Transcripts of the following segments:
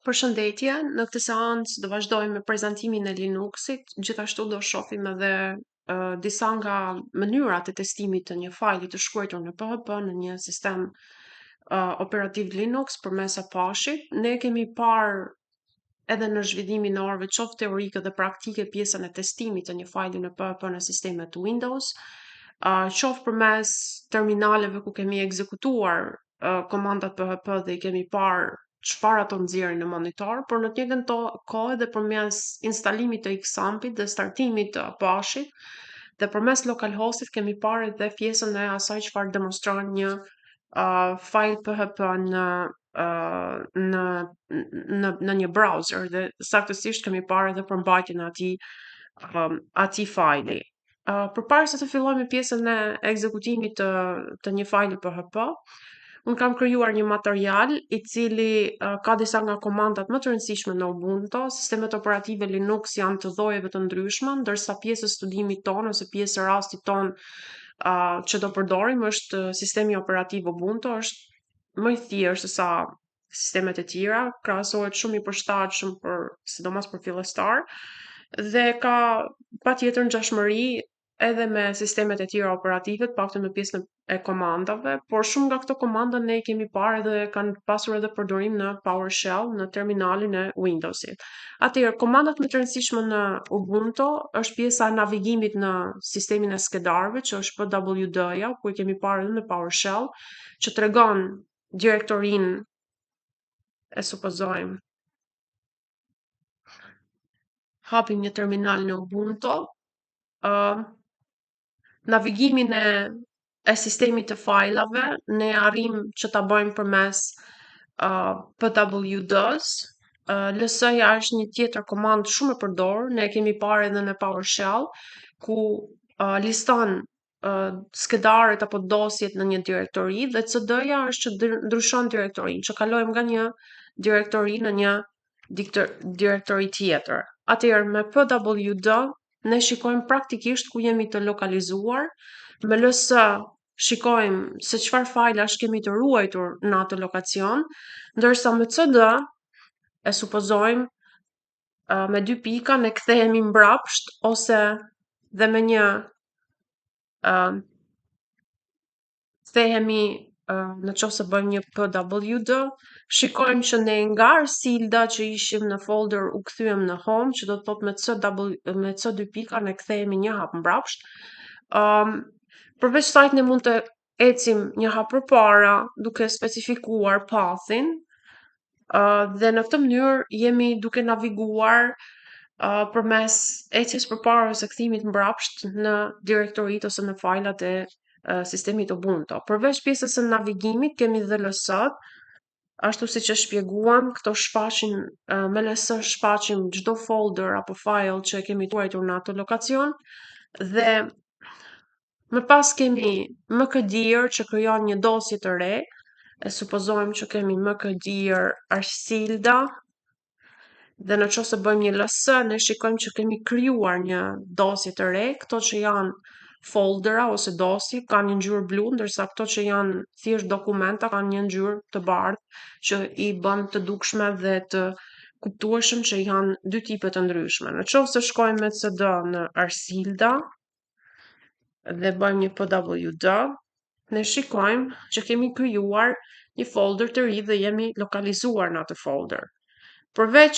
Përshëndetje, në këtë seancë do vazhdojmë me prezantimin e Linuxit, gjithashtu do shohim edhe disa nga mënyrat e testimit të një fajli të shkruar në PHP në një sistem operativ Linux përmes Apache-it. Ne kemi parë edhe në zhvillimin e orëve qoftë teorike dhe praktike pjesën e testimit të një fajli në PHP në sistemet Windows, qoftë përmes terminaleve ku kemi ekzekutuar komandat PHP dhe i kemi parë çfarë ato nxjerrin në monitor, por në të njëjtën kohë edhe përmes instalimit të Xampit dhe startimit të Apache-it dhe përmes localhostit kemi parë edhe pjesën e asaj çfarë demonstron një file PHP në një browser dhe saktësisht kemi parë edhe përmbajtjen e atij fajli. Përpara se të fillojmë pjesën e ekzekutimit të një fajli PHP, unë kam krijuar një material i cili ka disa nga komandat më të rëndësishme në Ubuntu. Sistemet operative Linux janë të llojeve të ndryshme, ndërsa pjesë e studimit tonë ose pjesë e rastit tonë që do përdorim është sistemi operativ Ubuntu, është më i thjeshtë se sa sistemet e tjera, krahasohet shumë i përshtatshëm sidomos për fillestar dhe ka patjetër ngjashmëri edhe me sistemet e tjera operative, të paktën në pjesën e komandave, por shumë nga këto komanda ne i kemi parë edhe kanë pasur edhe përdorim në PowerShell në terminalin e Windowsit. Atëherë, komandat më të rëndësishme në Ubuntu është pjesa e navigimit në sistemin e skedarëve, që është pwd-ja, ku i kemi parë edhe në PowerShell, që tregon direktorinë e supozojmë. Hapim një terminal në Ubuntu. Navigimin e sistemit të fajlave ne arrim që ta bëjmë përmes pwd-s. ls-ja është një tjetër komandë shumë e përdorur, ne e kemi parë edhe në PowerShell, ku liston skedarët apo dosjet në një direktori dhe cd-ja është që ndryshon direktorinë, që kalojmë nga një direktori në një direktori tjetër. Atëherë me pwd ne shikojmë praktikisht ku jemi të lokalizuar, me ls shikojmë se çfarë fajlash kemi të ruajtur në atë lokacion, ndërsa me cd e supozojmë me 2 pika ne kthehemi mbrapsht ose dhe me një kthehemi në qoftë se bëjmë një pwd, shikojmë që ne nga Arsilda që ishim në folder u kthyem në home, që do të thotë me c2 pika ne kthehemi një hap mbrapsht. Përveç kësaj ne mund të ecim një hap përpara duke specifikuar pathin dhe në këtë mënyrë jemi duke naviguar përmes ecjes përpara ose kthimit mbrapsht në direktoritë ose në fajlat e sistemit Ubuntu. Përveç pjesës së navigimit kemi dhe ls-t, ashtu siç e shpjeguam, këto shfaqin me ls shfaqim çdo folder apo file që e kemi ruajtur në atë lokacion dhe më pas kemi mkdir që krijon një dosje të re, e supozojmë që kemi mkdir Arsilda dhe në qoftë se bëjmë një ls, ne shikojmë që kemi krijuar një dosje të re, këto që janë foldera ose dosje kanë një ngjyrë blu, ndërsa këto që janë thjesht dokumenta kanë një ngjyrë të bardhë që i bën të dukshme dhe të kuptueshëm që janë dy tipe të ndryshme. Në qoftë se shkojmë me cd në Arsilda dhe bëjmë një pwd, ne shikojmë që kemi krijuar një folder të ri dhe jemi lokalizuar në atë folder. Përveç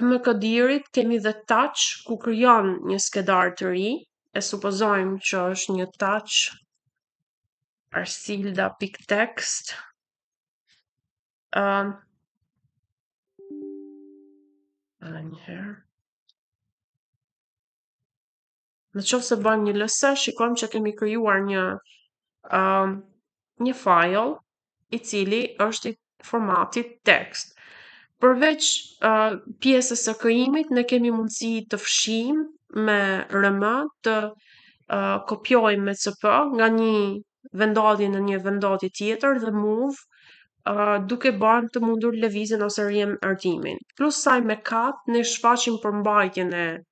mkdirit kemi dhe touch ku krijon një skedar të ri, e supozojmë që është një touch arsilda.txt. Në qoftë se bëjmë një ls, shikojmë që kemi krijuar një file i cili është i formatit text. Përveç pjesës së krijimit, ne kemi mundësi të fshijmë me rm, të kopjojmë me cp nga një vendodhje në një vendodhje tjetër dhe move duke bërë të mundur lëvizjen ose riemërtimin. Plus saj me cat ne shfaqim përmbajtjen e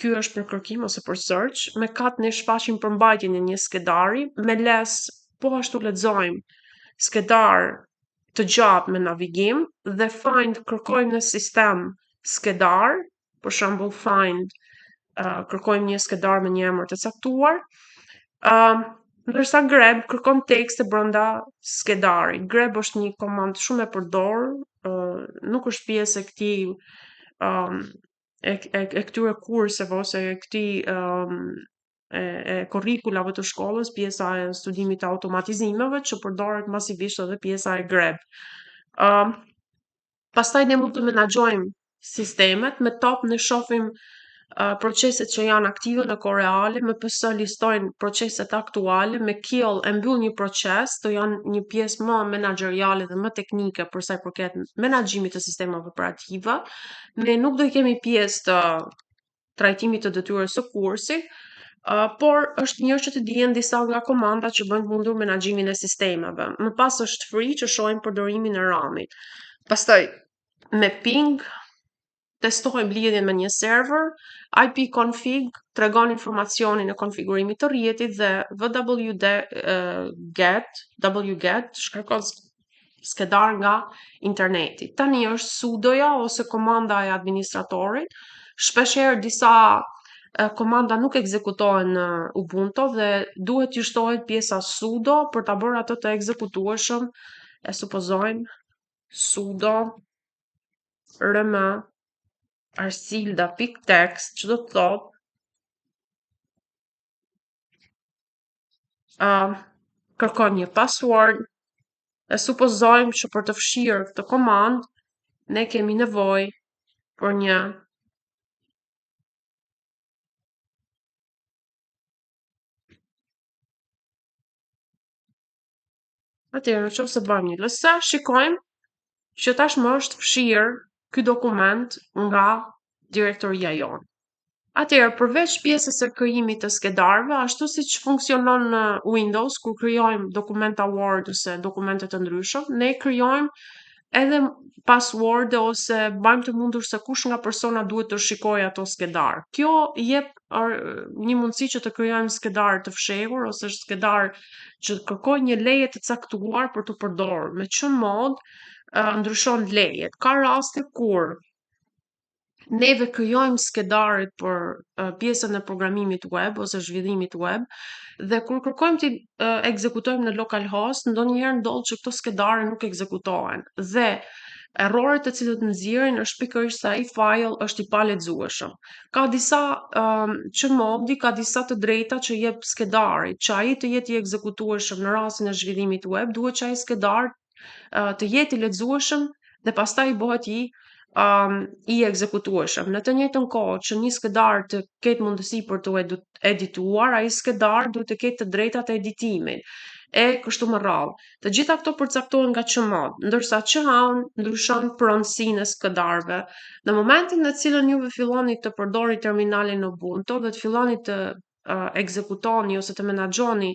ky është për kërkim ose për search, me cat ne shfaqim përmbajtjen e një skedari, me les po ashtu lexojmë skedar të gjatë me navigim dhe find kërkojmë në sistem skedar, për shembull find kërkojmë një skedar me një emër të caktuar, ndërsa grab kërkon tekste brenda skedarit. Grab është një komand shumë e përdorur, nuk është pjesë e këtij këtyre kurseve ose e këtij e kurrikulave të shkollës, pjesa e studimit të automatizimeve që përdoret masivisht edhe pjesa e grab. Pastaj ne mund të menaxhojmë sistemet, me top ne shohim proceset që janë aktive në kohë reale, me PS listojnë proceset aktuale, me kill e mbyll një proces, to janë një pjesë më menaxheriale dhe më teknike për sa i përket menaxhimit të sistemave operative. Ne nuk do i kemi pjesë të trajtimit të detyrës së kursit, por është mirë që të dihen disa nga komandat që bëjnë mundur menaxhimin e sistemeve. Më pas është free që shohim përdorimin e RAM-it. Pastaj me ping testojmë lidhjen me një server, ipconfig tregon informacionin e konfigurimit të rrjetit dhe wget shkarkon skedar nga interneti. Tani është sudoja ose komanda e administratorit. Shpeshherë disa komanda nuk ekzekutohen në Ubuntu dhe duhet t'i shtohet pjesa sudo për ta bërë atë të ekzekutueshëm. E supozojmë sudo rm arsilda.txt që do të thotë kërkon një password. E supozojmë që për të fshirë këtë komand ne kemi nevojë për një Atëherë, nëse bëjmë një LS, shikojmë që tashmë është fshirë ky dokument nga direktoria jonë. Atëherë, përveç pjesës së krijimit të skedarëve, ashtu siç funksionon në Windows kur krijojmë dokumenta Word ose dokumente të ndryshëm, ne krijojmë edhe password ose bëjmë të mundur se kush nga persona duhet të shikojë ato skedar. Kjo jep një mundësi që të krijojmë skedar të fshehur ose skedar që kërkojnë një leje të caktuar për të përdorur. Me çë mod ndryshon lejet. Ka raste kur neve krijojmë skedaret për pjesën e programimit web ose zhvillimit web dhe kur kërkojmë të ekzekutojmë në localhost, ndonjëherë ndodh që këto skedare nuk ekzekutohen dhe erroret të cilët nxjerrin është pikërisht se ai file është i palexueshëm. Ka disa çmodi, ka disa të drejta që jep skedarit, që ai të jetë i ekzekutueshëm në rastin e zhvillimit web, duhet që ai skedar të jetë i lexueshëm dhe pastaj bëhet i ekzekutueshëm. Në të njëjtën kohë që një skedar të ketë mundësi për të edituar, ai skedar duhet të ketë të drejtat e editimit. E kështu me radhë. Të gjitha këto përcaktohen nga çmod, ndërsa çhan ndryshon pronësinë e skedarëve. Në momentin në cilën juve filloni të përdorni terminalin Ubuntu dhe të filloni të ekzekutoni ose të menaxhoni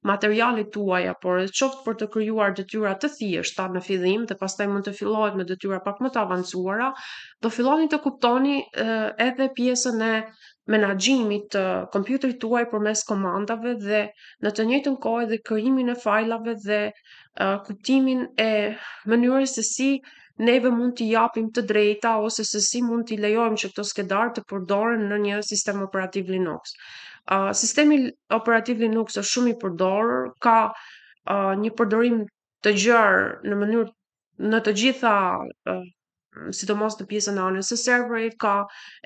materialet tuaja, por qoftë për të krijuar detyra të thjeshta në fillim dhe pastaj mund të fillohet me detyra pak më të avancuara, do filloni të kuptoni edhe pjesën e menaxhimit të kompjuterit tuaj përmes komandave dhe në të njëjtën kohë edhe krijimin e fajlave dhe kuptimin e mënyrës se si neve mund t'i japim të drejta ose se si mund t'i lejojmë që këto skedar të përdoren në një sistem operativ Linux. Sistemi operativ Linux është shumë i përdorur, ka një përdorim të gjerë në mënyrë në të gjitha sidomos në pjesën e anës së serverit, ka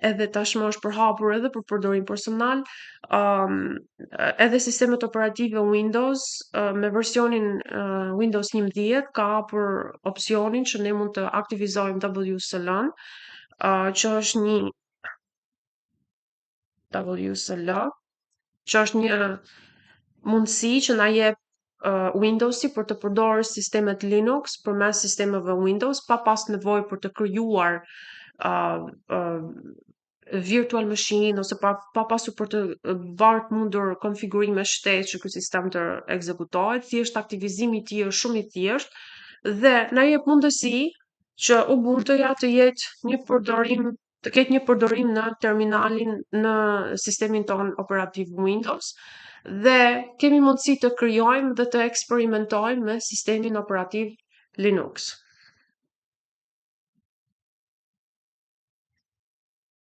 edhe tashmë është përhapur edhe për përdorim personal, edhe sistemet operative Windows me versionin Windows 11 ka për opsionin që ne mund të aktivizojmë WSL-n, që është një WSL, që është një mundësi që na jep Windowsi për të përdorur sistemet Linux përmes sistemeve Windows pa pas nevojë për të krijuar virtual machine ose pa pasur për të bërë të mundur konfigurime shtesë që ky sistem të ekzekutohet, thjesht aktivizimi i tij është shumë i thjeshtë dhe na jep mundësi që Ubuntu-ja të jetë një përdorim të ketë një përdorim në terminalin në sistemin ton operativ Windows dhe kemi mundësi të krijojmë dhe të eksperimentojmë me sistemin operativ Linux.